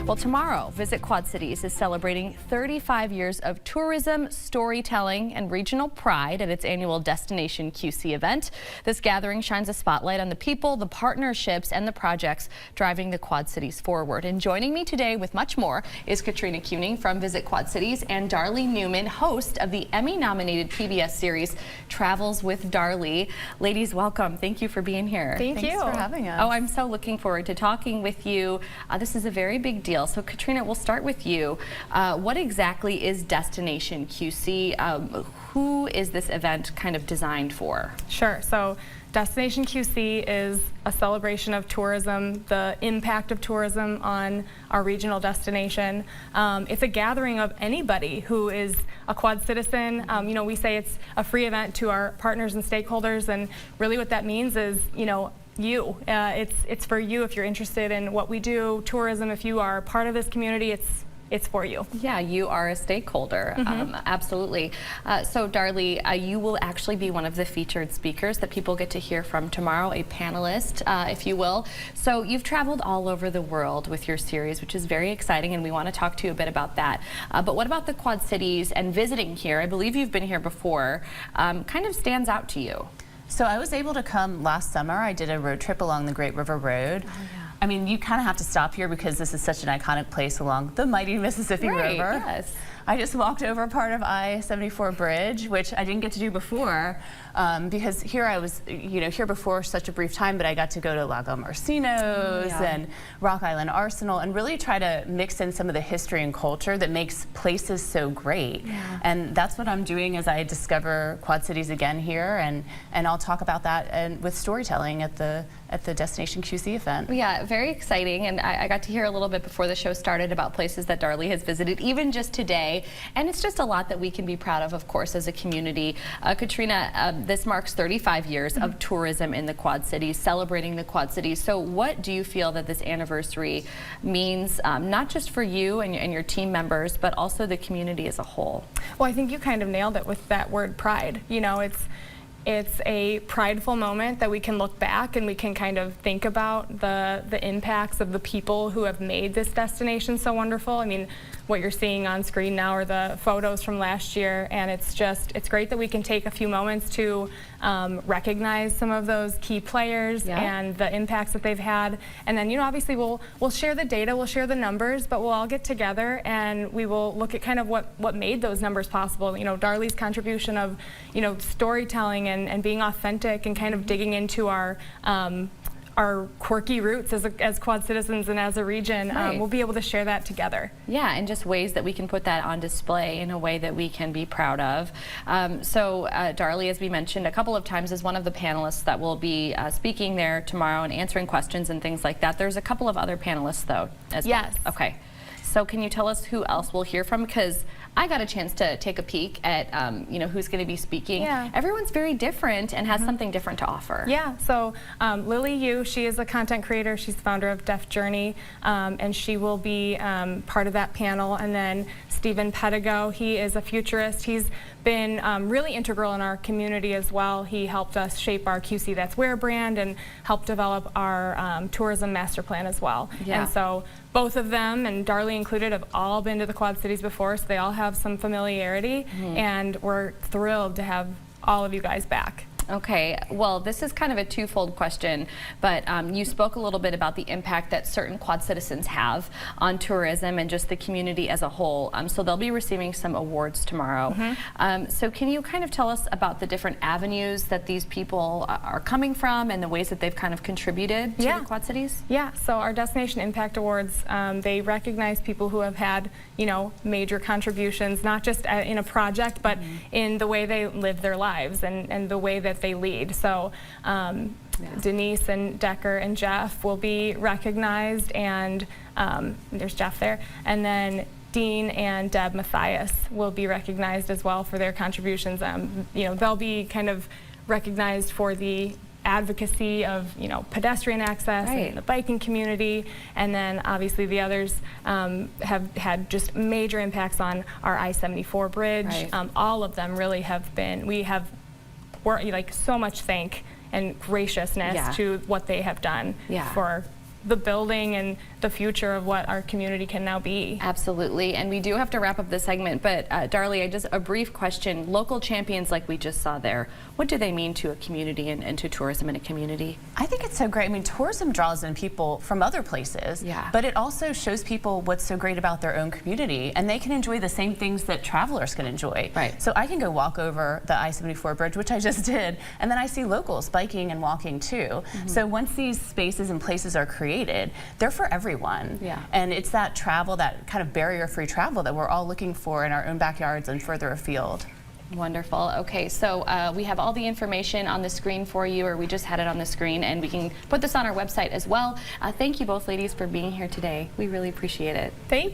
Well, tomorrow, Visit Quad Cities is celebrating 35 years of tourism, storytelling, and regional pride at its annual Destination QC event. This gathering shines a spotlight on the people, the partnerships, and the projects driving the Quad Cities forward. And joining me today with much more is Katrina Kuning from Visit Quad Cities and Darley Newman, host of the Emmy-nominated PBS series Travels with Darley. Ladies, welcome. Thank you for being here. Thanks for having us. Oh, I'm so looking forward to talking with you. This is a very big deal. So Katrina, we'll start with you. What exactly is Destination QC? Who is this event kind of designed for? Sure. So Destination QC is a celebration of tourism, the impact of tourism on our regional destination. It's a gathering of anybody who is a Quad citizen. You know, we say it's a free event to our partners and stakeholders, and really what that means is, you know, it's for you if you're interested in what we do, tourism. If you are part of this community, it's for you. Yeah, you are a stakeholder. Absolutely. So Darley, you will actually be one of the featured speakers that people get to hear from tomorrow, a panelist, if you will. So you've traveled all over the world with your series, which is very exciting, and we want to talk to you a bit about that. But what about the Quad Cities and visiting here? I believe you've been here before. Kind of stands out to you? So I was able to come last summer. I did a road trip along the Great River Road. Oh, yeah. I mean, you kind of have to stop here because this is such an iconic place along the mighty Mississippi River. Yes. I just walked over part of I-74 bridge, which I didn't get to do before, because here I was, you know, here before such a brief time, but I got to go to Lago Marcinos and Rock Island Arsenal and really try to mix in some of the history and culture that makes places so great. Yeah. And that's what I'm doing as I discover Quad Cities again here, and I'll talk about that and with storytelling at the Destination QC event. Yeah, very exciting, and I got to hear a little bit before the show started about places that Darley has visited, even just today. And it's just a lot that we can be proud of course, as a community. Katrina, this marks 35 years of tourism in the Quad Cities, celebrating the Quad Cities. So what do you feel that this anniversary means, not just for you and your team members, but also the community as a whole? Well, I think you kind of nailed it with that word pride. You know, it's a prideful moment that we can look back and we can kind of think about the impacts of the people who have made this destination so wonderful. I mean, what you're seeing on screen now are the photos from last year, and it's great that we can take a few moments to recognize some of those key players and the impacts that they've had. And then, you know, obviously we'll share the data, we'll share the numbers, but we'll all get together and we will look at kind of what made those numbers possible. You know, Darley's contribution of, you know, storytelling and being authentic and kind of digging into our quirky roots as Quad citizens and as a region. We'll be able to share that together. Yeah, and just ways that we can put that on display in a way that we can be proud of. So Darley, as we mentioned a couple of times, is one of the panelists that will be speaking there tomorrow and answering questions and things like that. There's a couple of other panelists though as well. Yes. Okay. So can you tell us who else we'll hear from? Because I got a chance to take a peek at you know, who's going to be speaking. Yeah. Everyone's very different and has something different to offer. Yeah, so Lily Yu, she is a content creator. She's the founder of Deaf Journey, and she will be part of that panel. And then Stephen Pedigo, he is a futurist. He's been really integral in our community as well. He helped us shape our QC That's Where brand and helped develop our tourism master plan as well. Yeah. And so both of them, and Darley included, have all been to the Quad Cities before, so they all have some familiarity, and we're thrilled to have all of you guys back. Okay, well, this is kind of a twofold question, but you spoke a little bit about the impact that certain Quad citizens have on tourism and just the community as a whole. So they'll be receiving some awards tomorrow. So can you kind of tell us about the different avenues that these people are coming from and the ways that they've kind of contributed to the Quad Cities? Yeah, so our Destination Impact Awards, they recognize people who have had, you know, major contributions, not just in a project, but in the way they live their lives and the way that they lead. So Denise and Decker and Jeff will be recognized, and there's Jeff there, and then Dean and Deb Mathias will be recognized as well for their contributions. You know, they'll be kind of recognized for the advocacy of, you know, pedestrian access and the biking community, and then obviously the others have had just major impacts on our I-74 bridge. All of them really have been, we're like so much thank and graciousness to what they have done for the building and the future of what our community can now be. Absolutely, and we do have to wrap up this segment, but Darlie, just a brief question. Local champions like we just saw there, what do they mean to a community and to tourism in a community? I think it's so great. I mean, tourism draws in people from other places, but it also shows people what's so great about their own community, and they can enjoy the same things that travelers can enjoy. Right. So I can go walk over the I-74 bridge, which I just did, and then I see locals biking and walking too. So once these spaces and places are created, they're for everyone. And it's that travel, that kind of barrier-free travel that we're all looking for in our own backyards and further afield. Wonderful. Okay, so we have all the information on the screen for you, or we just had it on the screen, and we can put this on our website as well. Thank you both ladies for being here today. We really appreciate it. Thank you.